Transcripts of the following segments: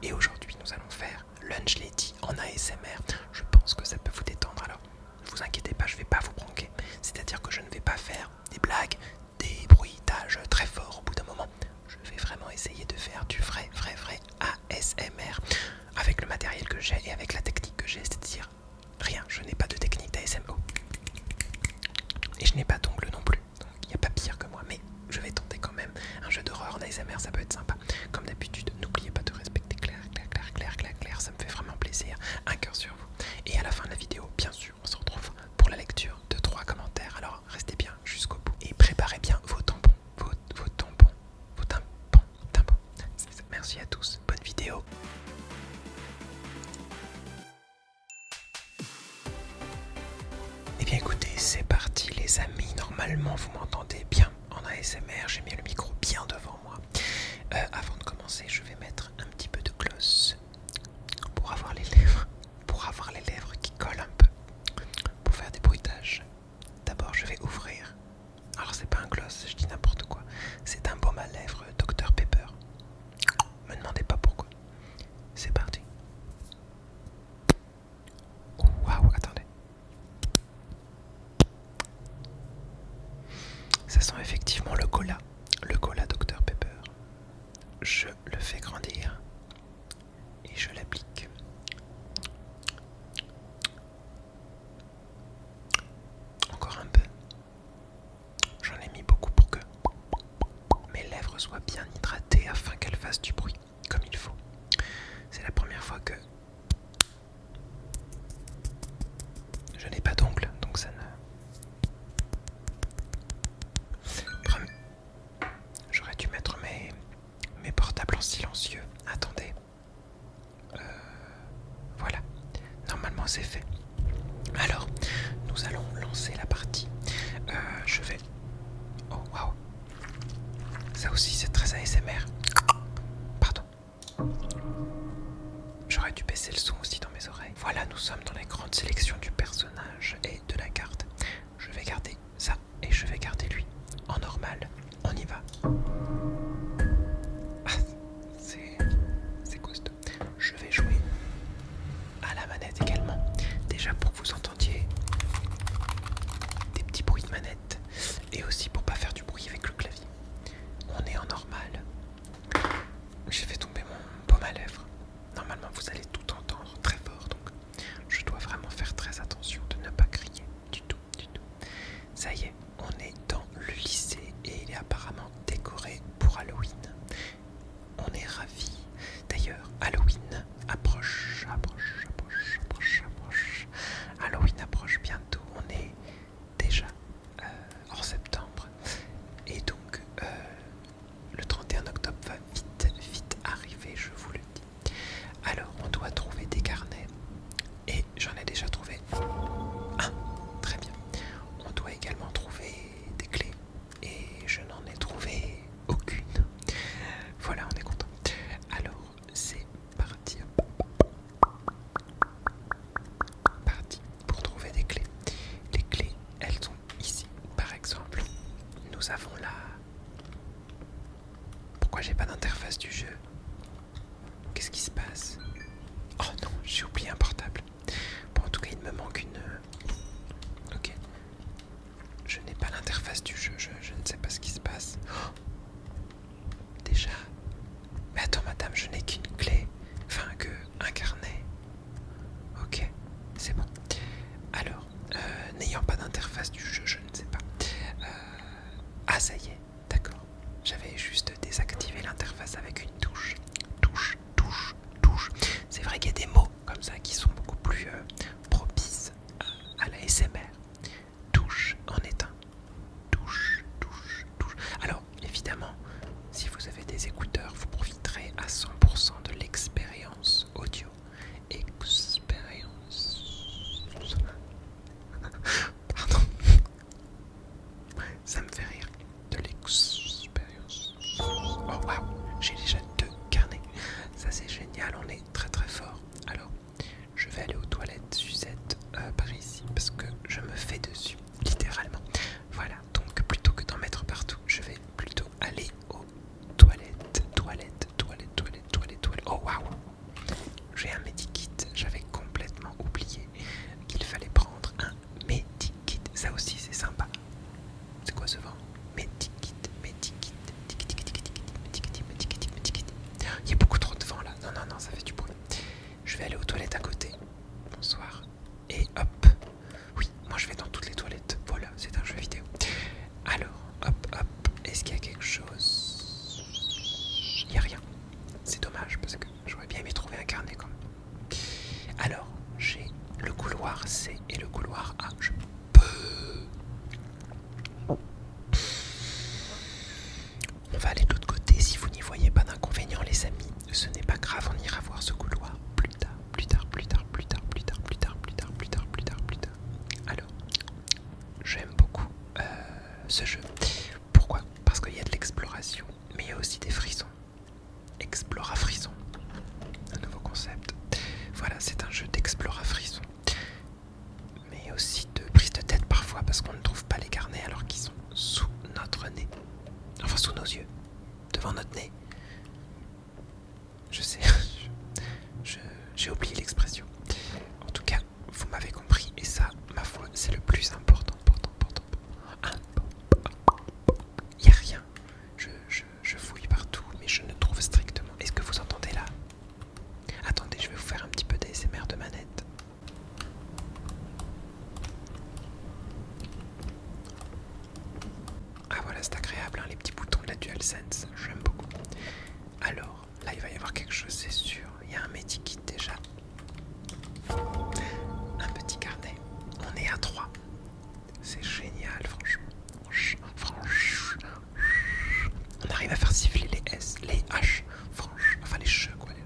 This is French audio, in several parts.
Et aujourd'hui, nous allons faire Lunch Lady en ASMR. Je pense que ça peut vous détendre, alors ne vous inquiétez pas, je ne vais pas vous pranker. C'est-à-dire que je ne vais pas faire des blagues, des bruitages très forts au bout d'un moment. Je vais vraiment essayer de faire du vrai ASMR avec le matériel que j'ai et avec la technique que j'ai, c'est-à-dire rien, je n'ai pas de technique d'ASMR. Et je n'ai pas d'ongles non plus, donc il n'y a pas pire que moi, mais je vais tenter quand même un jeu d'horreur en ASMR, ça peut être sympa. Comme d'habitude, n'oubliez pas de respecter Claire, ça me fait vraiment plaisir, un cœur sur vous. Et à la fin de la vidéo, bien sûr, on se retrouve pour la lecture de 3 commentaires, alors restez bien jusqu'au bout et préparez bien vos tampons, vos tampons. Merci à tous, bonne vidéo. Eh bien écoutez, c'est parti les amis, normalement vous m'entendez bien en ASMR, j'ai mis le micro bien devant moi. Avant de commencer, je vais mettre un petit peu de gloss pour avoir les lèvres qui collent un peu, pour faire des bruitages. D'abord je vais ouvrir, alors c'est pas un gloss, je dis n'importe quoi, c'est un baume à lèvres Dr Pepper. Me demandez pas pourquoi. C'est parti. Waouh, attendez. Ça sent effectivement le cola Dr Pepper. Je le fais grandir et je l'applique. Encore un peu. J'en ai mis beaucoup pour que mes lèvres soient bien hydratées afin qu'elles fassent du bruit comme il faut. C'est la première fois que je n'ai pas d'ongles, donc ça ne... J'aurais dû mettre mes portables en silencieux. Attendez. Voilà. Normalement c'est fait. Alors, nous allons lancer la partie. Je vais... Oh, waouh. Ça aussi c'est très ASMR. Pardon. J'aurais dû baisser le son aussi dans mes oreilles. Voilà, nous sommes dans la grande sélection du personnage et de la carte. Je vais garder ça et je vais garder lui en normal. On y va. Ah, c'est costaud. Je vais jouer à la manette également. Déjà pour que vous entendiez des petits bruits de manette et aussi pour pas faire du bruit avec le clavier. On est en normal. J'ai fait tomber mon baume à lèvres. Normalement vous allez tout entendre très fort, donc je dois vraiment faire très attention de ne pas crier du tout. Ça y est, on est dans le lycée et il est apparemment décoré pour Halloween. On est ravis. D'ailleurs, Halloween approche. Halloween approche bientôt. On est déjà en septembre. Et donc, le 31 octobre va vite arriver, je vous le dis. Alors, on doit trouver des carnets. Et j'en ai déjà trouvé un. Très bien. On doit également trouver des clés. Et je n'en ai trouvé aucune. Voilà, on est content. Alors, c'est parti. Parti pour trouver des clés. Les clés, elles sont ici. Par exemple, nous avons là... Pourquoi j'ai pas d'interface du jeu? Qu'est-ce qui se passe? Oh non, j'ai oublié un portable. Bon, en tout cas, il me manque une... Ok. Je n'ai pas l'interface du jeu, je ne sais pas ce qui se passe. Oh, déjà. Mais attends, madame, je n'ai qu'une clé. Enfin, un carnet. Ok, c'est bon. Alors, n'ayant pas d'interface du jeu, je ne sais pas. Ah, ça y est, d'accord. J'avais juste désactivé l'interface avec une touche. Touche. C'est vrai qu'il y a des mots comme ça qui sont beaucoup plus propices à la SMR. Touche en est un. Touche. Alors, évidemment, si vous avez des écouteurs, vous profiterez à 100% de l'expérience audio. Pardon. Ça me fait rire. De l'expérience. Oh waouh, j'ai déjà 2 carnets. Ça c'est génial, on est très fort. Alors, je vais aller aux toilettes Suzette par ici parce que je me fais dessus, littéralement. Voilà, donc plutôt que d'en mettre partout, je vais plutôt aller aux toilettes. Oh waouh, non, ça fait du bruit. Je vais aller aux toilettes à côté. Bonsoir. Et hop. Oui, moi je vais dans toutes les toilettes. Voilà, c'est un jeu vidéo. Alors, hop, hop. Est-ce qu'il y a quelque chose? Il n'y a rien. C'est dommage parce que j'aurais bien aimé trouver un carnet quand même. Alors, j'ai le couloir C et le couloir A. Je peux... On va aller de l'autre côté si vous n'y voyez pas d'inconvénient, les amis. Ce n'est pas grave, on ira voir ce couloir plus tard, plus tard, plus tard, plus tard, plus tard, plus tard, plus tard, plus tard, plus tard, plus tard. Alors, j'aime beaucoup ce jeu. Pourquoi? Parce qu'il y a de l'exploration, mais il y a aussi des frissons. Explora frisson, un nouveau concept. Voilà, c'est un jeu d'explora frisson, mais aussi de prise de tête parfois parce qu'on ne trouve pas les carnets alors qu'ils sont sous notre nez, enfin sous nos yeux, devant notre nez. Je sais, j'ai oublié l'expression. En tout cas, vous m'avez compris et ça, ma foi, c'est le plus important. Il n'y a rien. Je fouille partout, mais je ne trouve strictement. Est-ce que vous entendez là? Attendez, je vais vous faire un petit peu d'ASMR de manette. Ah voilà, c'est agréable, hein, les petits boutons de la DualSense, j'aime beaucoup. Alors, là il va y avoir quelque chose, c'est sûr. Il y a un medikit déjà. Un petit carnet. On est à 3. C'est génial, franchement. On arrive à faire siffler les S, les H, enfin les che, quoi, les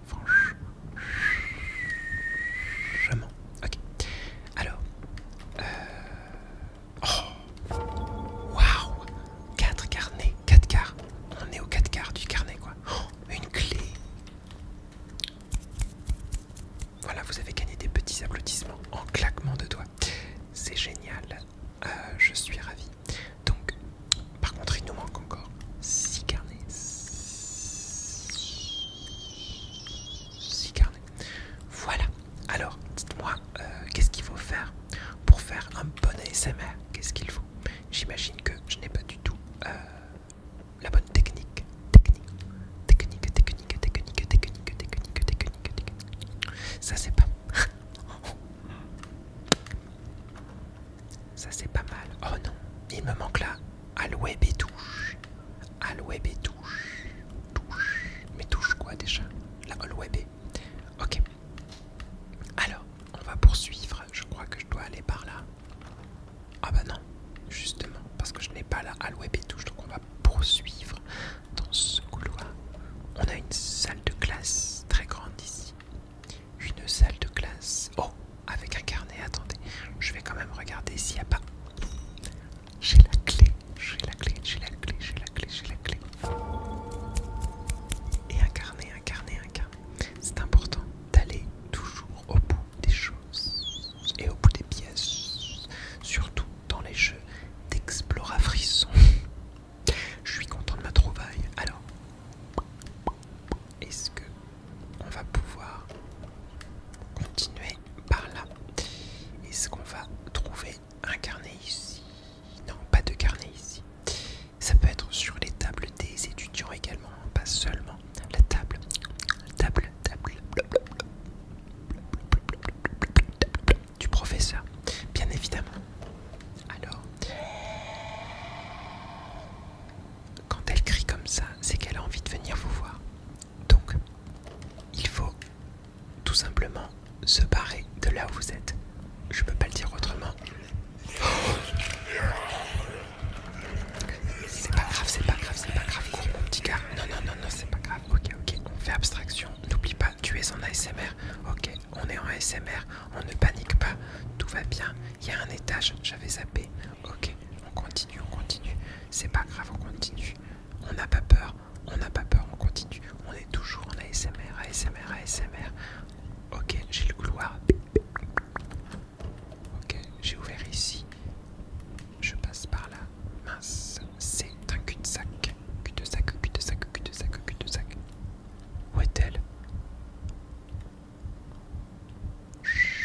franchement. Ok. Alors, waouh, 4 carnets, 4 quarts. On est aux 4 quarts du carnet, quoi. Une clé. Voilà, vous avez gagné des petits applaudissements en claquement de doigts. C'est génial. Je suis ravi. Donc, par contre, il nous manque encore 6 carnets. 6 carnets. Voilà. Alors, dites-moi, qu'est-ce qu'il faut faire pour faire un bon ASMR? Qu'est-ce qu'il faut? J'imagine que je n'ai pas du tout la bonne technique. Ça, c'est pas... Ça, c'est pas mal. Oh non, il me manque là. Alweb et touche. Alweb et touche. Touche. Mais touche quoi déjà? La Alweb. Ok. Alors, on va poursuivre. Je crois que je dois aller par là. Ah bah non, justement, parce que je n'ai pas la Alweb et touche. Donc on va poursuivre dans ce couloir. On a une salle de classe très grande ici. Une salle de classe. Oh, avec un carnet. Attendez, je vais quand même regarder s'il n'y a pas... J'ai la clé. Et un carnet. C'est important d'aller toujours au bout des choses et au bout des pièces, surtout dans les jeux d'Explora Frisson. Je suis content de ma trouvaille. Alors, est-ce que on va pouvoir continuer par là? Est-ce qu'on va trouver un carnet ici? Non, pas de carnet ici. Ça peut être sur les tables des étudiants également, pas seulement la table. Du professeur, bien évidemment. Alors, quand elle crie comme ça, c'est qu'elle a envie de venir vous voir. Donc, il faut tout simplement se barrer de là où vous êtes. Je peux pas le dire autrement. C'est pas grave, cours mon petit gars. Non, c'est pas grave. Ok, on fait abstraction. N'oublie pas, tu es en ASMR. Ok, on est en ASMR, on ne panique pas, tout va bien. Il y a un étage, j'avais zappé. Ok, on continue. C'est pas grave, on continue. On n'a pas peur, on continue. On est toujours en ASMR. Ok, j'ai le couloir. Ok, j'ai ouvert ici. Je passe par là. Mince, c'est un cul-de-sac. Où est-elle? Chut.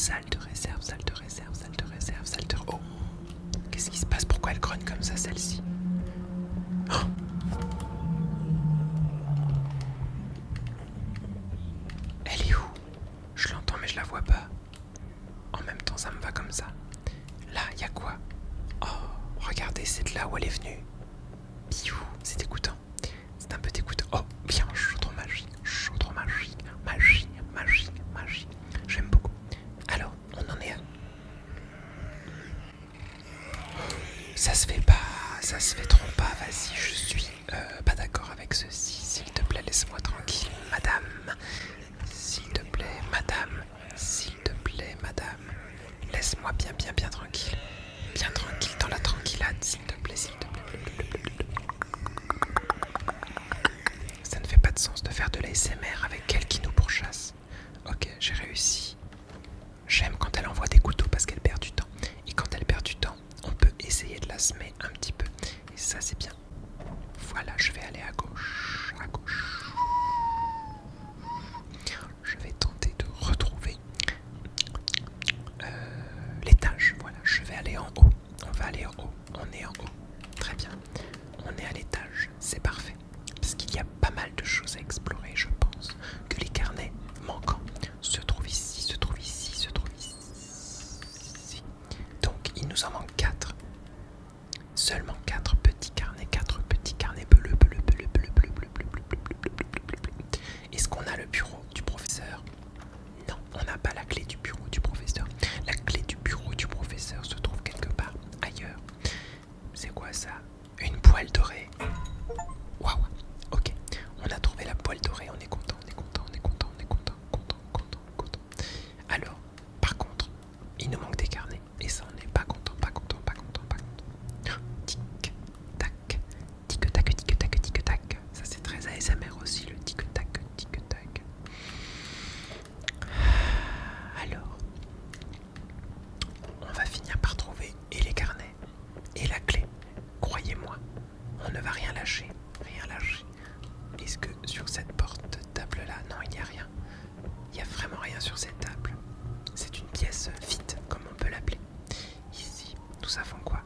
Salle de réserve, salle de réserve, salle de réserve, salle de... Oh, qu'est-ce qui se passe? Pourquoi elle grogne comme ça, celle-ci? Oh, elle est où? Je l'entends mais je la vois pas. En même temps, ça me va comme ça. Là, il y a quoi? Oh, regardez, c'est de là où elle est venue. Piou, c'est dégoûtant. C'est un peu dégoûtant. Oh, bien, chaudron magique, magie, magie, magie. J'aime beaucoup. Alors, on en est à... Ça se fait trop pas, vas-y, je suis pas d'accord avec ceci. S'il te plaît, laisse-moi tranquille, madame. S'il te plaît, madame. S'il te plaît, madame. Laisse-moi bien tranquille. Bien tranquille dans la tranquillade, s'il te plaît, s'il te plaît. Ça ne fait pas de sens de faire de l'ASMR avec elle qui nous pourchasse. Ok, j'ai réussi. J'aime quand elle envoie des couteaux parce qu'elle perd du temps. Et quand elle perd du temps, on peut essayer de la semer un petit peu. Et ça, c'est bien. Voilà, je vais aller à gauche. À gauche. Je vais tenter de retrouver l'étage. Voilà, je vais aller en haut. On va aller en haut. On est en haut. Très bien. On est à l'étage. C'est parfait. Parce qu'il y a pas mal de choses à explorer, je pense. Que les carnets manquants se trouvent ici, se trouvent ici, se trouvent ici. Donc, il nous en manque 4. Seulement 4 petits carnets. 4 petits carnets bleus. Est-ce qu'on a le bureau du professeur? Non, on n'a pas la clé du bureau du professeur. La clé du bureau du professeur se trouve quelque part ailleurs. C'est quoi ça? Une poêle dorée. Waouh, ok. On a trouvé la poêle dorée, on est content, on est content, on est content, on est content, content. Alors, par contre, il nous manque des carnets. Et ça, on n'est pas content, pas content. Tic, tac, tic, tac, tic, tac, tic, tac. Ça, c'est très ASMR aussi, le tic, tac, tic, tac. Alors, on va finir par trouver et les carnets et la clé. Croyez-moi, on ne va rien lâcher, rien lâcher. Est-ce que sur cette porte-table-là, non, il n'y a rien. Il n'y a vraiment rien sur cette table. C'est une pièce vide, comme on peut l'appeler. Ici, nous avons quoi?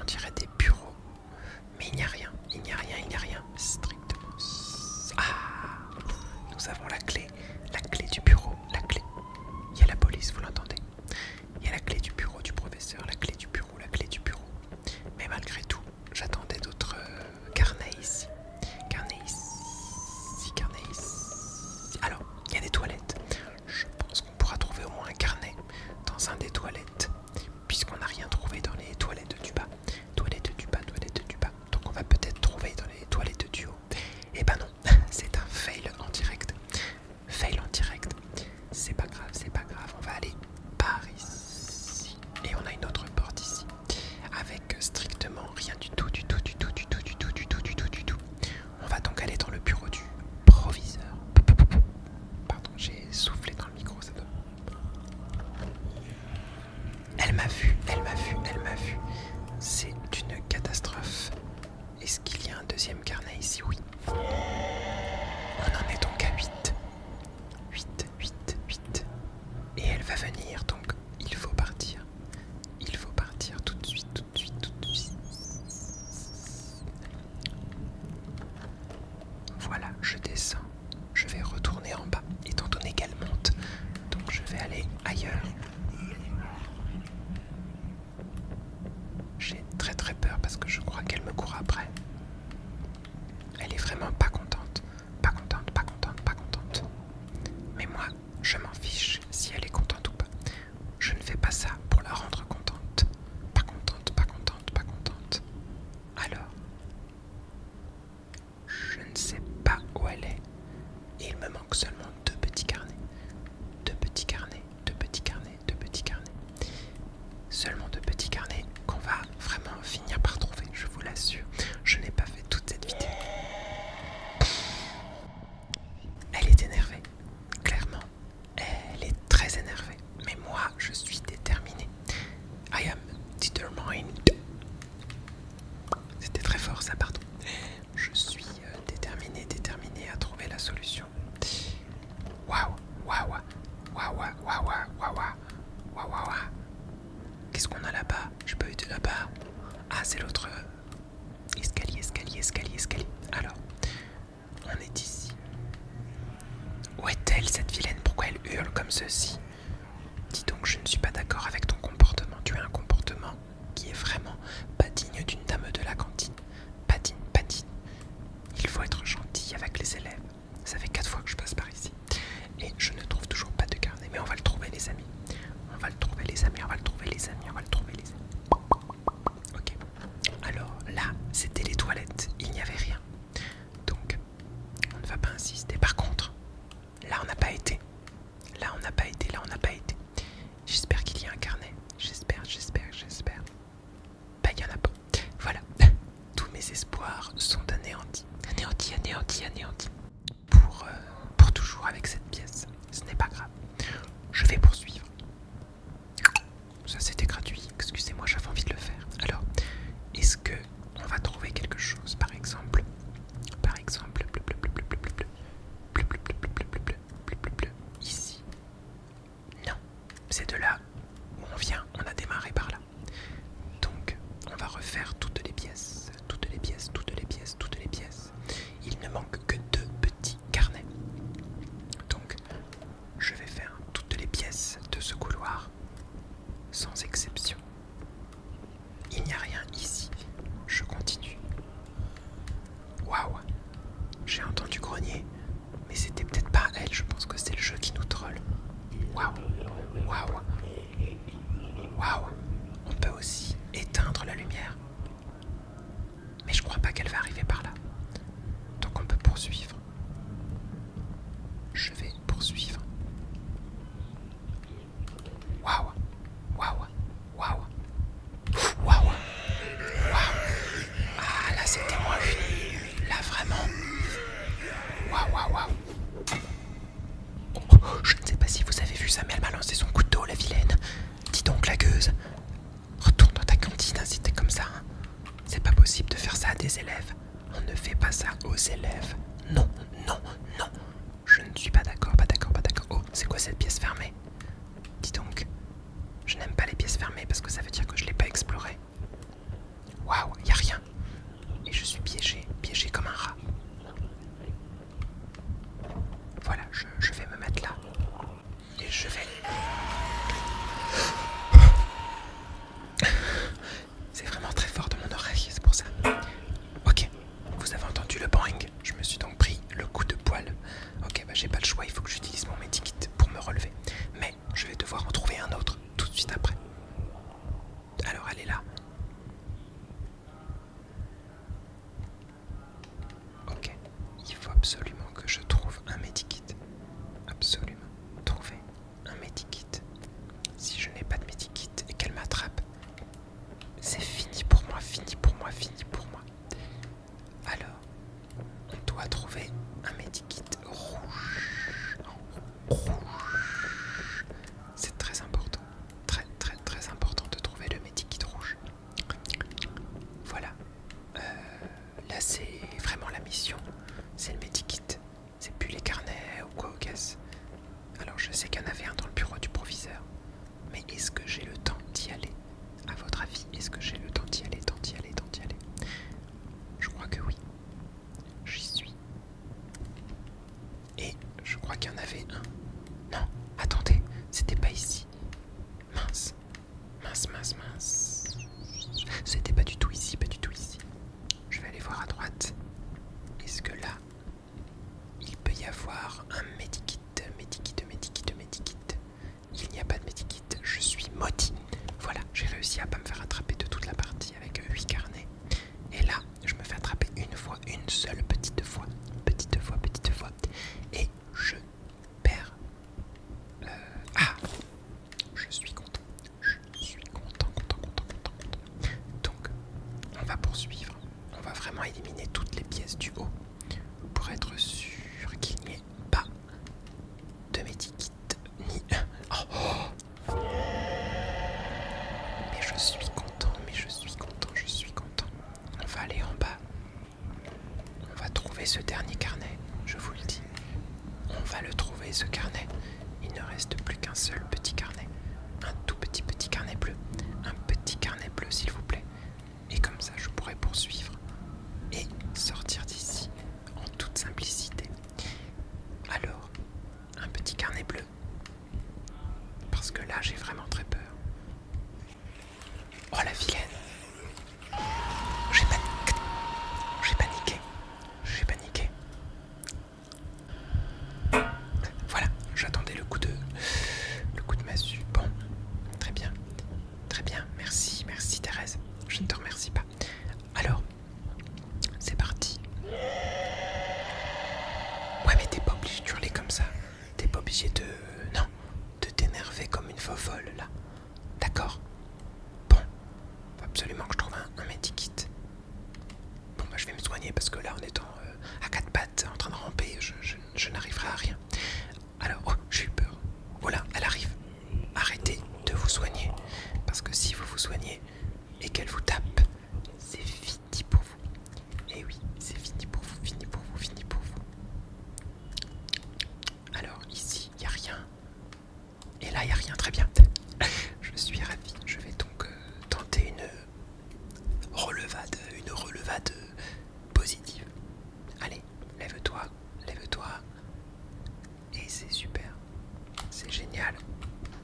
On dirait des bureaux. Mais il n'y a rien, il n'y a rien. Strictement. Ah! Nous avons la clé du bureau, la clé. Il y a la police, vous l'entendez? Il y a la clé du bureau du professeur, la clé du bureau. Mais malgré tout, j'attendais d'autres carnets ici. Carnets ici. Alors, il y a des toilettes. Je pense qu'on pourra trouver au moins un carnet dans un des toilettes, puisqu'on n'a rien trouvé dans les toilettes du bas. Toilettes du bas. Donc on va peut-être trouver dans les toilettes du haut. Eh ben non, c'est un fail en direct. C'est pas grave, on va aller par ici. Et on a une autre porte ici, avec strictement rien du tout. On va donc aller dans le bureau du proviseur. Pardon, j'ai soufflé dans le micro, ça doit... Elle m'a vu. C'est une catastrophe. Est-ce qu'il y a un deuxième carnet ici? Oui. On en est donc à 8. Et elle va venir, donc il faut partir. Tout de suite. Voilà, je descends. Je vais retourner en bas, étant donné qu'elle monte. Donc je vais aller ailleurs. J'ai très peur parce que je crois qu'elle me court après. Elle est vraiment pas contente. Mais moi, je m'en fiche si elle est contente ou pas. comme ceci. Dis donc, je ne suis pas d'accord avec ton comportement. Tu as un comportement qui est vraiment pas digne d'une dame de la cantine. Pas digne, pas digne. Il faut être gentil avec les élèves. Ça fait 4 fois que je passe par ici. Et je ne trouve toujours pas de carnet. Mais on va le trouver, les amis. On va le trouver, les amis. On va le trouver, les amis. On va le trouver, les amis. Ok. Alors là, c'était les toilettes. Il n'y avait rien. Donc, on ne va pas insister. Par contre, là, on n'a pas été. Là, on n'a pas été. Là, on n'a pas été. J'espère qu'il y a un carnet. J'espère. Bah, il n'y en a pas. Voilà. Tous mes espoirs sont anéantis. Anéantis. Pour toujours avec cette pièce. Ce n'est pas grave. Je vais poursuivre. Ça, c'était gratuit. Excusez-moi, j'avais envie de le faire. Alors, est-ce que on va trouver quelque chose, par exemple, ici? Non, c'est de là où on vient. On a démarré par là. Donc, on va refaire toutes les pièces. Il ne manque que 2 petits carnets. Donc, je vais faire toutes les pièces de ce couloir, sans exception. Il n'y a rien ici. Je continue. Waouh! J'ai entendu grogner, mais c'était peut-être pas elle. Je pense que c'est le jeu qui nous troll. Waouh! On peut aussi éteindre la lumière. Mais je crois pas qu'elle va arriver par là. Donc on peut poursuivre. Je vais poursuivre. Waouh! Ah, là c'était moins une. Là vraiment. Waouh! Oh, je ne sais pas si vous avez vu ça, mais elle m'a lancé son couteau, la vilaine. Dis donc, la gueuse. Retourne dans ta cantine, hein, si t'es comme ça. Hein. C'est pas possible de faire ça à des élèves. On ne fait pas ça aux élèves. Non. Je ne suis pas d'accord. Oh, c'est quoi cette pièce fermée? Dis donc. Je n'aime pas les pièces fermées parce que ça veut dire que je l'ai pas explorée. Waouh, y a rien. Et je suis piégé comme un rat. Voilà, je vais me mettre là. Et je vais... C'est vraiment très fort dans mon oreille, c'est pour ça. Ok, vous avez entendu le boing. Je me suis donc pris le coup de poil. Ok, bah j'ai pas le choix, il faut que j'utilise mon medikit pour me relever. Mais je vais devoir en trouver un autre tout de suite après. Alors elle est là. Ok, il faut absolument que je trouve un medikit. Absolument. Trouver un medikit. Si je n'ai pas de medikit et qu'elle m'attrape, c'est fini pour moi. Alors, on doit trouver un medikit rouge. C'est très important. Très important de trouver le medikit rouge. Voilà. Là, c'est vraiment la mission. C'est le medikit. C'est plus les carnets ou quoi aux caisses. Alors, je sais qu'il y en avait un dans le bureau du proviseur. Mais est-ce que j'ai le temps d'y aller? À votre avis, est-ce que j'ai le temps d'y aller? Je crois que oui. J'y suis. Et je crois qu'il y en avait un. Non, attendez, c'était pas ici. Mince. C'était pas du tout ici. Je vais aller voir à droite. Est-ce que là, il peut y avoir un medikit? Il n'y a pas de medikit. Je suis maudit. Voilà, j'ai réussi à pas me faire attraper de toute la partie avec 8 carnets. Et là, je me fais attraper une seule petite fois. Et je perds. Je suis content. Donc, on va poursuivre. On va vraiment éliminer toutes les pièces du haut pour être sûr qu'il n'y ait pas de medikit ni... Mais je suis content. On va aller en bas. On va trouver ce dernier carnet, je vous le dis. On va le trouver, ce carnet. Il ne reste plus qu'un seul petit carnet. Un tout petit carnet bleu. Un petit carnet bleu, s'il vous plaît. Et comme ça, je pourrai poursuivre et sortir d'ici en toute simplicité. Alors, un petit carnet bleu. là, j'ai vraiment très peur. Oh la vilaine. J'ai paniqué. J'ai paniqué. J'ai paniqué. Voilà, j'attendais le coup de massue. Bon, très bien. Très bien, merci, merci Thérèse. Je ne te remercie pas. Alors, c'est parti. Ouais, mais t'es pas obligé de hurler comme ça. T'es pas obligé de... Non, de t'énerver comme une fofolle, là. D'accord. Bon, faut absolument que je trouve un medikit. Bon, bah je vais me soigner parce que là, en étant à quatre pattes, en train de ramper, je n'arriverai à rien. Alors, oh, j'ai eu peur. Voilà, elle arrive. Arrêtez de vous soigner. Parce que si vous vous soignez et qu'elle vous tape, c'est fini pour vous. Et oui, c'est fini pour vous, fini pour vous, fini pour vous. Alors ici, il n'y a rien. Et là, il n'y a rien, très bien. Je suis ravi. Je vais donc tenter une relevade positive. Allez, lève-toi, lève-toi. Et c'est super. C'est génial.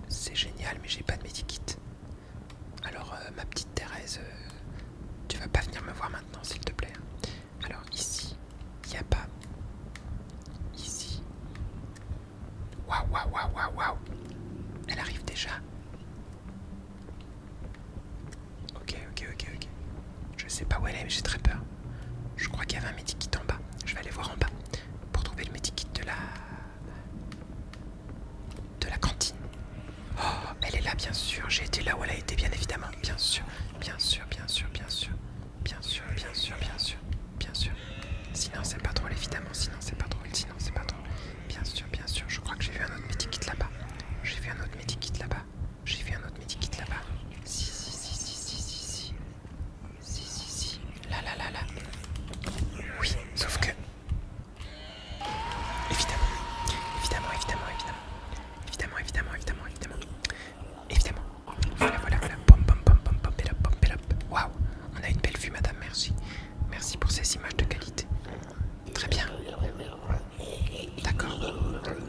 C'est génial, mais j'ai pas de medikit. Alors, ma petite Thérèse, tu vas pas venir me voir maintenant, s'il te plaît. Alors, ici, il n'y a pas. Ici. Waouh, waouh, waouh, waouh, waouh. Elle arrive déjà. Ok. Je sais pas où elle est, mais j'ai très peur. Je crois qu'il y avait un medikit en bas. Je vais aller voir en bas pour trouver le medikit de la cantine. Oh, elle est là, bien sûr. J'ai été là où elle a été, bien évidemment. Bien sûr. Sinon, c'est pas drôle, évidemment. Sinon, c'est pas drôle. Bien sûr. Je crois que j'ai vu un autre medikit là-bas. J'ai vu un autre medikit là-bas. Si. Là. Oui, sauf que... Évidemment. Voilà. Pom, pelop. Waouh, on a une belle vue, madame, merci. Merci pour ces images de qualité. Très bien. D'accord.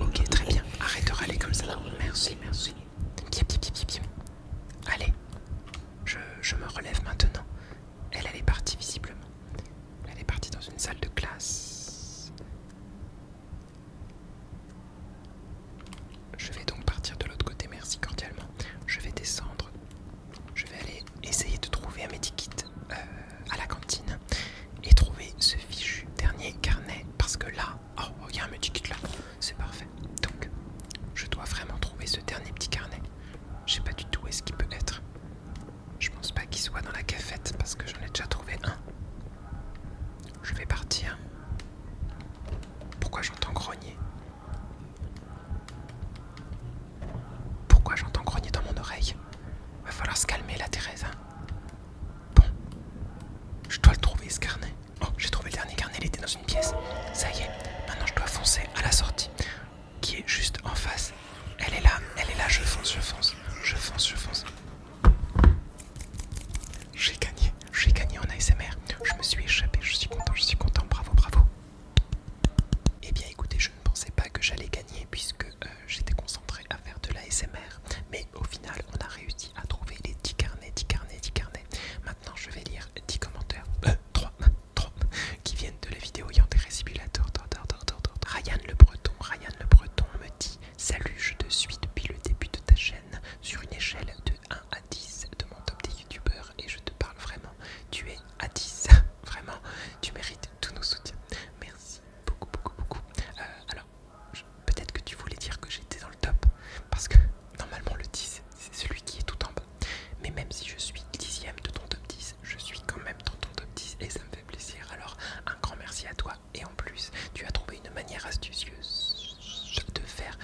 Ok, très bien. Arrête de râler comme ça. Merci. Bien. Allez, je me relève maintenant. Elle est partie, visiblement. Elle est partie dans une salle de classe. Je vais donc partir de l'autre côté, merci cordialement. Je vais descendre. Je vais aller essayer de trouver un medikit à la cantine et trouver ce fichu dernier carnet. Parce que là, oh, il y a un medikit là. C'est parfait. Donc, je dois vraiment trouver ce dernier petit carnet. Je sais pas du tout où est-ce qu'il peut être. Je pense pas qu'il soit dans la cafette parce que j'en ai déjà trouvé un. Je vais partir. Pourquoi j'entends grogner? Dans mon oreille? Va falloir se calmer là, Thérèse. Bon, je dois le trouver ce carnet. Oh, j'ai trouvé le dernier carnet, il était dans une pièce. Ça y est, maintenant je dois foncer à la sortie qui est juste en face. Elle est là, je fonce. J'ai gagné en ASMR. Je me suis échappé, je suis content, bravo. Eh bien écoutez, je ne pensais pas que j'allais gagner puisque j'étais concentré à faire de l'ASMR. Mais au final, on a réussi à trouver les 10 carnets. Maintenant, je vais lire 10 commentaires. 3 qui viennent de la vidéo ayant des résibulateurs. Ryan le Breton me dit: salut, je te suis depuis le début de ta chaîne sur une échelle de 1 à 10 de mon top des youtubeurs et je te parle vraiment, tu es à 10. Vraiment, tu mérites tous nos soutiens. Merci beaucoup. Alors, peut-être que tu voulais dire que j'étais dans le top parce que normalement le 10 c'est celui qui est tout en bas. Mais même si je suis 10e de ton top 10, je suis quand même dans ton top 10 et ça me fait plaisir. Alors un grand merci à toi et en plus tu as trouvé une manière astucieuse de faire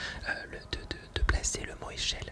de placer le mot échelle